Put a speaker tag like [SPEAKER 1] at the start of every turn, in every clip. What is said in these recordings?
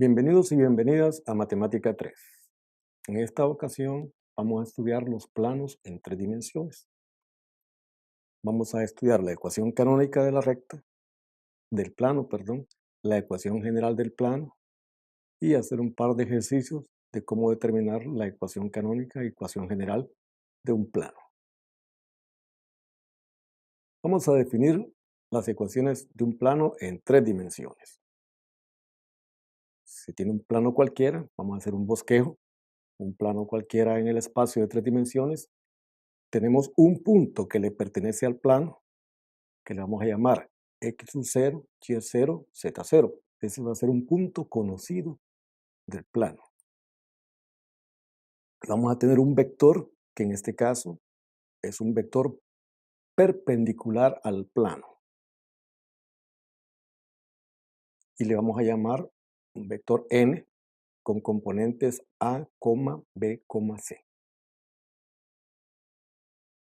[SPEAKER 1] Bienvenidos y bienvenidas a Matemática 3. En esta ocasión vamos a estudiar los planos en tres dimensiones. Vamos a estudiar la ecuación canónica de la recta, del plano, la ecuación general del plano y hacer un par de ejercicios de cómo determinar la ecuación canónica y ecuación general de un plano. Vamos a definir las ecuaciones de un plano en tres dimensiones. Si tiene un plano cualquiera, vamos a hacer un bosquejo, un plano cualquiera en el espacio de tres dimensiones. Tenemos un punto que le pertenece al plano, que le vamos a llamar x0, y0, z0. Ese va a ser un punto conocido del plano. Vamos a tener un vector, que en este caso es un vector perpendicular al plano. Y le vamos a llamar un vector n con componentes a, b, c.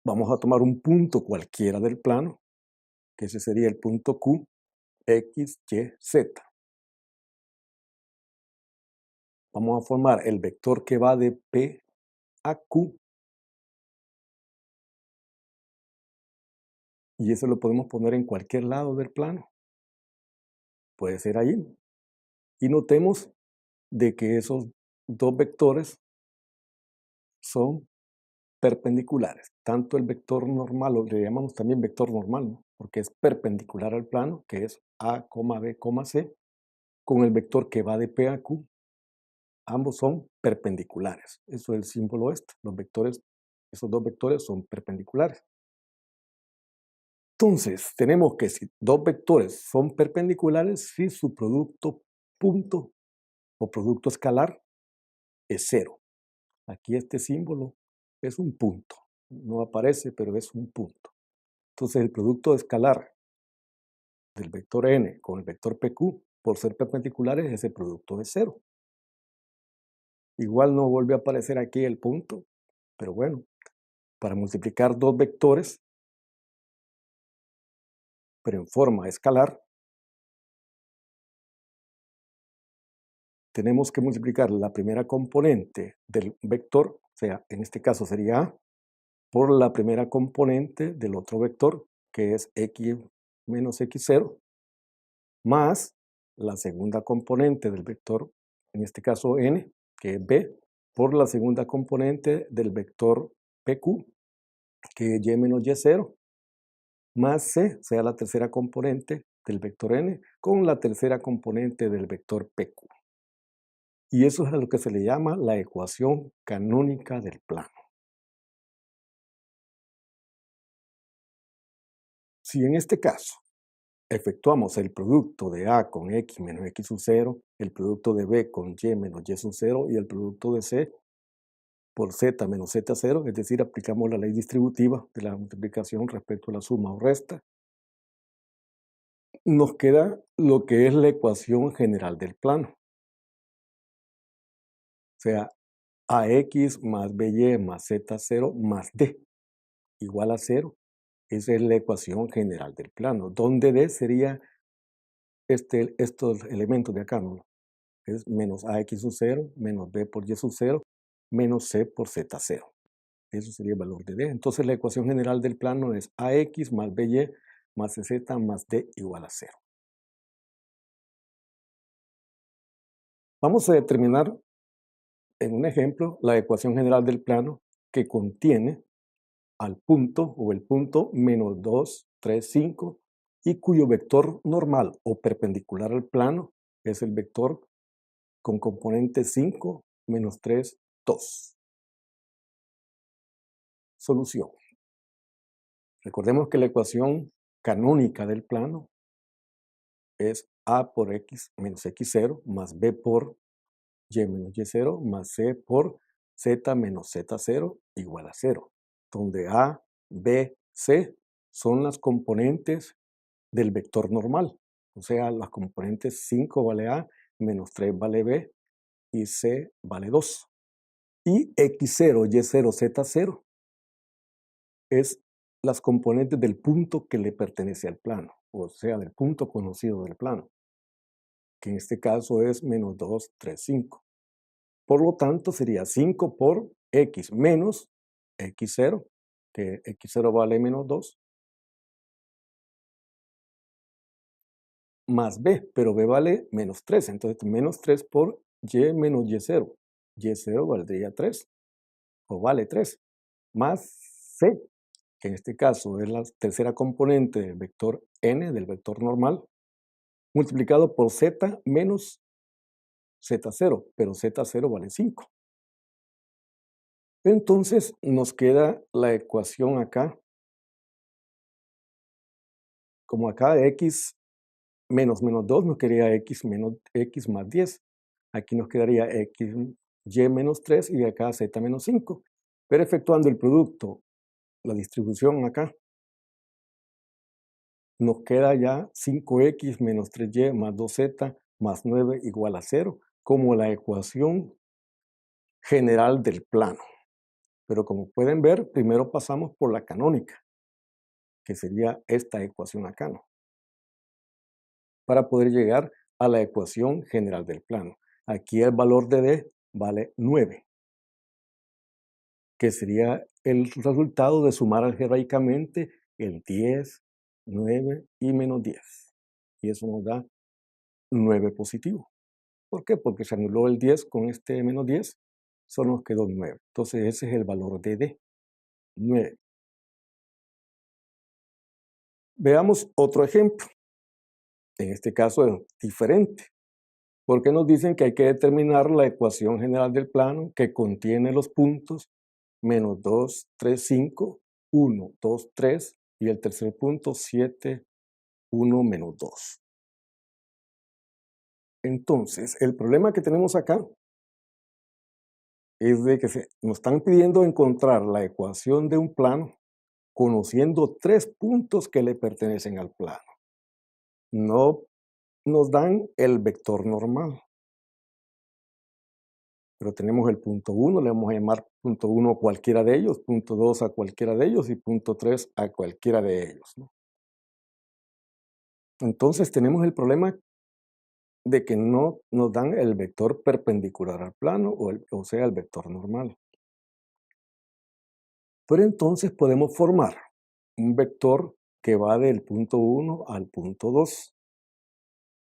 [SPEAKER 1] Vamos a tomar un punto cualquiera del plano, que ese sería el punto Q, x, y, z. Vamos a formar el vector que va de P a Q. Y eso lo podemos poner en cualquier lado del plano. Puede ser ahí. Y notemos de que esos dos vectores son perpendiculares. Tanto el vector normal, o le llamamos también vector normal, ¿no? Porque es perpendicular al plano, que es a, b, c, con el vector que va de P a Q. Ambos son perpendiculares. Eso es el símbolo este. Esos dos vectores son perpendiculares. Entonces, tenemos que si dos vectores son perpendiculares, si su producto punto o producto escalar es cero. Aquí este símbolo es un punto. No aparece, pero es un punto. Entonces, el producto escalar del vector n con el vector pq, por ser perpendiculares, ese producto es cero. Igual no vuelve a aparecer aquí el punto, pero bueno, para multiplicar dos vectores, pero en forma escalar, tenemos que multiplicar la primera componente del vector, o sea, en este caso sería a, por la primera componente del otro vector, que es x menos x0, más la segunda componente del vector, en este caso n, que es b, por la segunda componente del vector pq, que es y menos y0, más c, sea la tercera componente del vector n, con la tercera componente del vector pq. Y eso es a lo que se le llama la ecuación canónica del plano. Si en este caso efectuamos el producto de A con X menos X sub 0, el producto de B con Y menos Y sub 0 y el producto de C por Z menos Z0, es decir, aplicamos la ley distributiva de la multiplicación respecto a la suma o resta, nos queda lo que es la ecuación general del plano. O sea, AX más BY más Z0 más D igual a 0. Esa es la ecuación general del plano, donde D sería estos elementos de acá, ¿no? Es menos AX sub 0, menos B por Y sub 0, menos C por Z0. Eso sería el valor de D. Entonces la ecuación general del plano es AX más BY más CZ más D igual a 0. Vamos a determinar en un ejemplo la ecuación general del plano que contiene al punto o el punto menos 2, 3, 5 y cuyo vector normal o perpendicular al plano es el vector con componente 5, menos 3, 2. Solución. Recordemos que la ecuación canónica del plano es A por X menos X0 más B por Y menos Y0 más C por Z menos Z0 igual a 0, donde A, B, C son las componentes del vector normal, o sea, las componentes 5 vale A, menos 3 vale B y C vale 2. Y X0, Y0, Z0 es las componentes del punto que le pertenece al plano, o sea, del punto conocido del plano. que en este caso es menos 2, 3, 5. Por lo tanto, sería 5 por x menos x0, que x0 vale menos 2, más b, pero b vale menos 3. Entonces, menos 3 por y menos y0. Y0 valdría 3, o vale 3, más c, que en este caso es la tercera componente del vector n, del vector normal, multiplicado por z menos z0, pero z0 vale 5. Entonces nos queda la ecuación acá, como acá x menos menos 2 nos quedaría x menos x más 10. Aquí nos quedaría x y menos 3 y acá z menos 5. Pero efectuando el producto, la distribución acá, nos queda ya 5x menos 3y más 2z más 9 igual a 0, como la ecuación general del plano. Pero como pueden ver, primero pasamos por la canónica, que sería esta ecuación acá, ¿no? Para poder llegar a la ecuación general del plano. Aquí el valor de D vale 9, que sería el resultado de sumar algebraicamente el 10, 9 y menos 10. Y eso nos da 9 positivo. ¿Por qué? Porque se anuló el 10 con este menos 10, solo nos quedó 9. Entonces ese es el valor de D, 9. Veamos otro ejemplo. En este caso es diferente, porque nos dicen que hay que determinar la ecuación general del plano que contiene los puntos menos 2, 3, 5, 1, 2, 3 y el tercer punto 7, 1, menos 2. Entonces, el problema que tenemos acá es de que nos están pidiendo encontrar la ecuación de un plano conociendo 3 puntos que le pertenecen al plano. No nos dan el vector normal. Pero tenemos el punto 1, le vamos a llamar punto 1 a cualquiera de ellos, punto 2 a cualquiera de ellos y punto 3 a cualquiera de ellos, ¿no? Entonces tenemos el problema de que no nos dan el vector perpendicular al plano, o sea, el vector normal. Pero entonces podemos formar un vector que va del punto 1 al punto 2.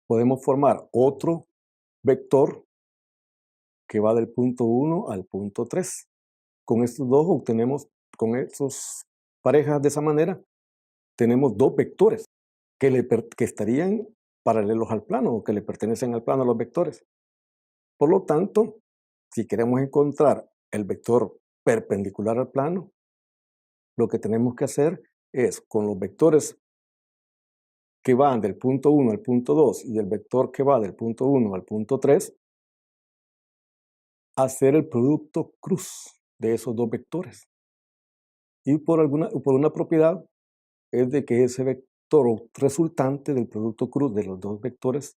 [SPEAKER 1] Podemos formar otro vector que va del punto 1 al punto 3. Con estos dos obtenemos, con esas parejas de esa manera, tenemos dos vectores que estarían paralelos al plano o que le pertenecen al plano a los vectores. Por lo tanto, si queremos encontrar el vector perpendicular al plano, lo que tenemos que hacer es con los vectores que van del punto 1 al punto 2 y el vector que va del punto 1 al punto 3, hacer el producto cruz de esos dos vectores. Y por una propiedad es de que ese vector resultante del producto cruz de los dos vectores,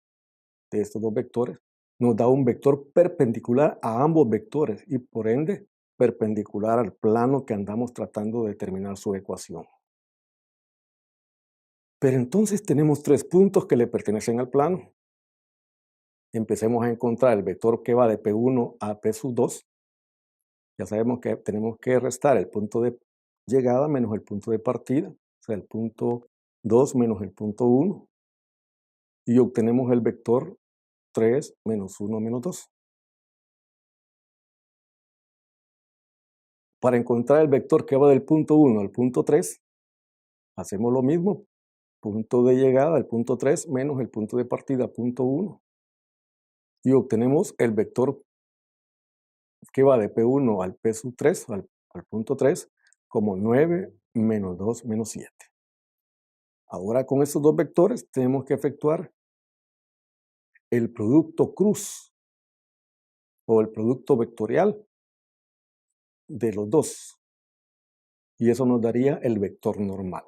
[SPEAKER 1] de estos dos vectores, nos da un vector perpendicular a ambos vectores y por ende perpendicular al plano que andamos tratando de determinar su ecuación. Pero entonces tenemos 3 puntos que le pertenecen al plano. Empecemos a encontrar el vector que va de P1 a P sub 2. Ya sabemos que tenemos que restar el punto de llegada menos el punto de partida, o sea, el punto 2 menos el punto 1. Y obtenemos el vector 3 menos 1 menos 2. Para encontrar el vector que va del punto 1 al punto 3, hacemos lo mismo. Punto de llegada al punto 3 menos el punto de partida, punto 1. Y obtenemos el vector que va de P1 al P sub 3, al punto 3, como 9 menos 2 menos 7. Ahora con estos dos vectores tenemos que efectuar el producto cruz o el producto vectorial de los dos. Y eso nos daría el vector normal.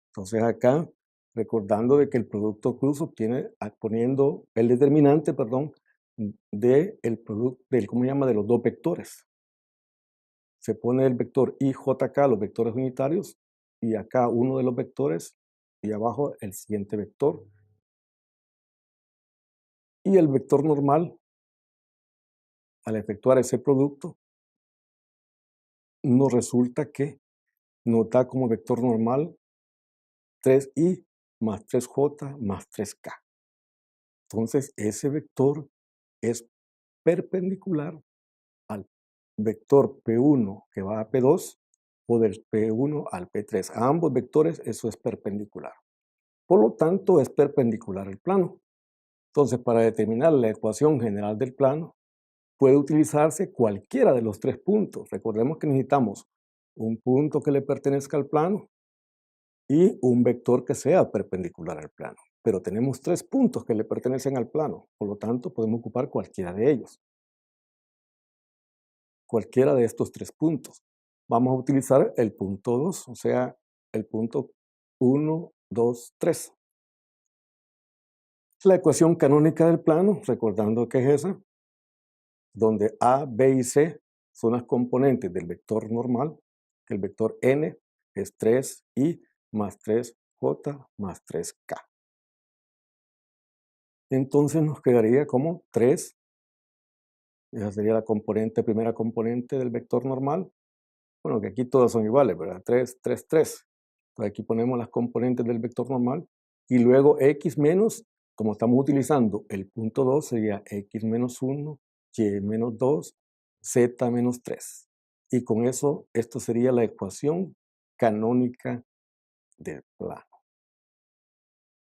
[SPEAKER 1] Entonces acá, recordando de que el producto cruz obtiene, poniendo el determinante, perdón, del ¿cómo se llama? De los dos vectores. Se pone el vector IJK, los vectores unitarios, y acá uno de los vectores, y abajo el siguiente vector. Y el vector normal, al efectuar ese producto, nos resulta que nos da como vector normal 3i más 3j más 3k. Entonces, ese vector es perpendicular al vector P1 que va a P2 o del P1 al P3. A ambos vectores eso es perpendicular. Por lo tanto, es perpendicular al plano. Entonces, para determinar la ecuación general del plano, puede utilizarse cualquiera de los tres puntos. Recordemos que necesitamos un punto que le pertenezca al plano y un vector que sea perpendicular al plano. Pero tenemos tres puntos que le pertenecen al plano, por lo tanto podemos ocupar cualquiera de ellos. Cualquiera de estos tres puntos. Vamos a utilizar el punto 2, o sea, el punto 1, 2, 3. La ecuación canónica del plano, recordando que es esa, donde A, B y C son las componentes del vector normal, que el vector n es 3i más 3j más 3k. Entonces nos quedaría como 3, esa sería la primera componente del vector normal. Bueno, que aquí todas son iguales, ¿verdad? 3, 3, 3. Entonces aquí ponemos las componentes del vector normal y luego x menos, como estamos utilizando el punto 2, sería x menos 1, y menos 2, z menos 3. Y con eso, esto sería la ecuación canónica del plano.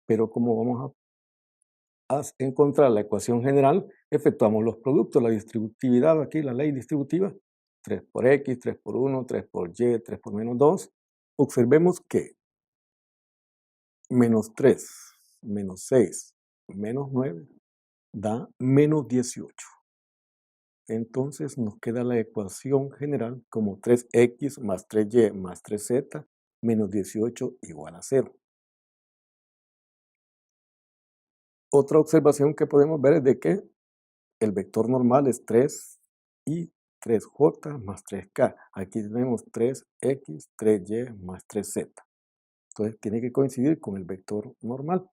[SPEAKER 1] Pero como vamos a encontrar la ecuación general, efectuamos los productos, la distributividad aquí, la ley distributiva, 3 por x, 3 por 1, 3 por y, 3 por menos 2. Observemos que menos 3, menos 6, menos 9 da menos 18. Entonces nos queda la ecuación general como 3x más 3y más 3z menos 18 igual a 0. Otra observación que podemos ver es de que el vector normal es 3 y 3j más 3k. Aquí tenemos 3x, 3y más 3z. Entonces tiene que coincidir con el vector normal.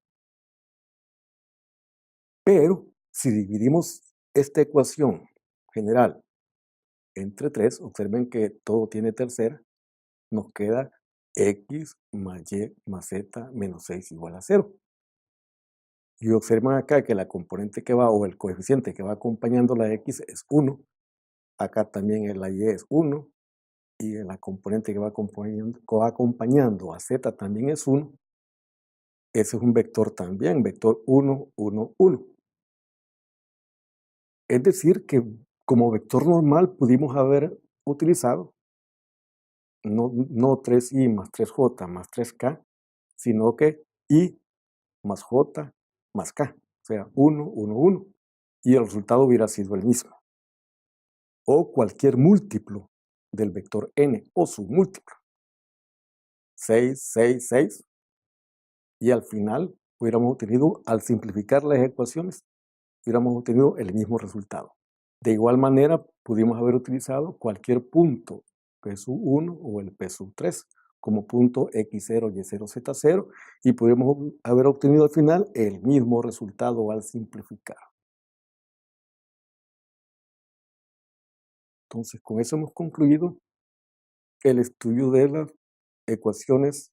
[SPEAKER 1] Pero si dividimos esta ecuación general entre 3, observen que todo tiene tercera, nos queda x más y más z menos 6 igual a 0. Y observan acá que la componente que va, o el coeficiente que va acompañando la x es 1. Acá también la y es 1. Y la componente que va acompañando a z también es 1. Ese es un vector también, vector 1, 1, 1. Es decir, que como vector normal pudimos haber utilizado no 3i más 3j más 3k, sino que i más j más k, o sea, 1, 1, 1. Y el resultado hubiera sido el mismo. O cualquier múltiplo del vector n o su múltiplo. 6, 6, 6. Y al final hubiéramos obtenido, al simplificar las ecuaciones, hubiéramos obtenido el mismo resultado. De igual manera, pudimos haber utilizado cualquier punto P sub 1 o el P sub 3 como punto x0, y0, z0 y pudimos haber obtenido al final el mismo resultado al simplificar. Entonces, con eso hemos concluido el estudio de las ecuaciones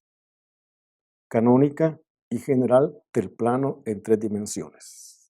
[SPEAKER 1] canónica y general del plano en 3 dimensiones.